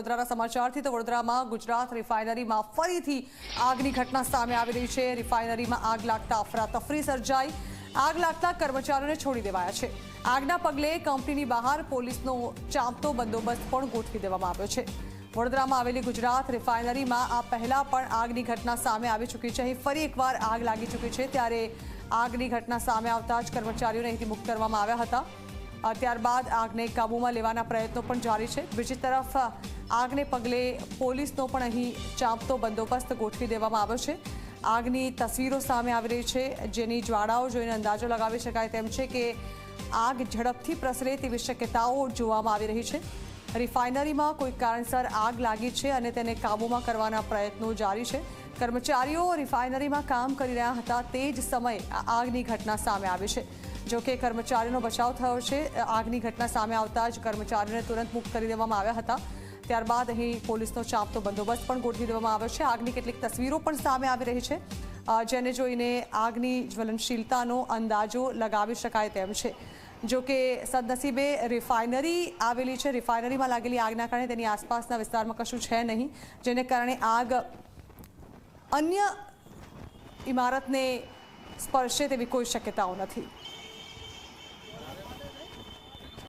વડોદરાના સમાચારથી તો વડોદરામાં ગુજરાત રિફાઇનરીમાં ફરીથી આગની ઘટના સામે આવી રહી છે। રિફાઇનરીમાં આગ લાગતા અફરાતફરી સર્જાઈ। આગ લાગતા કર્મચારીઓને છોડી દેવાયા છે। આગના પગલે કંપનીની બહાર પોલીસનો ચાંપતો બંદોબસ્ત પણ ગોઠવી દેવામાં આવ્યો છે। વડોદરામાં આવેલી ગુજરાત રિફાઇનરીમાં આ પહેલા પણ આગની ઘટના સામે આવી ચૂકી છે। અહીં ફરી એકવાર આગ લાગી ચૂકી છે, ત્યારે આગની ઘટના સામે આવતા જ કર્મચારીઓને અહીંથી મુક્ત કરવામાં આવ્યા હતા। ત્યારબાદ આગને કાબૂમાં લેવાના પ્રયત્નો પણ જારી છે। બીજી તરફ આગને પગલે પોલીસનો પણ અહીં ચાંપતો બંદોબસ્ત ગોઠવી દેવામાં આવ્યો છે। આગની તસવીરો સામે આવી રહી છે, જેની જ્વાળાઓ જોઈને અંદાજો લગાવી શકાય તેમ છે કે આગ ઝડપથી પ્રસરે તેવી શક્યતાઓ જોવામાં આવી રહી છે। રિફાઇનરીમાં કોઈ કારણસર આગ લાગી છે અને તેને કાબૂમાં કરવાના પ્રયત્નો જારી છે। કર્મચારીઓ રિફાઇનરીમાં કામ કરી રહ્યા હતા તે જ સમયે આ આગની ઘટના સામે આવી છે। જો કે કર્મચારીઓનો બચાવ થયો છે। આગની ઘટના સામે આવતા જ કર્મચારીઓને તુરંત મુક્ત કરી દેવામાં આવ્યા હતા। ત્યારબાદ અહીં પોલીસનો ચાંપતો બંદોબસ્ત પણ ગોઠવી દેવામાં આવ્યો છે। આગની કેટલીક તસવીરો પણ સામે આવી રહી છે, જેને જોઈને આગની જ્વલનશીલતાનો અંદાજો લગાવી શકાય તેમ છે। જો કે સદનસીબે રિફાઇનરી આવેલી છે, રિફાઇનરીમાં લાગેલી આગના કારણે તેની આસપાસના વિસ્તારમાં કશું છે નહીં, જેને કારણે આગ અન્ય ઇમારતને સ્પર્શે તેવી કોઈ શક્યતાઓ નથી।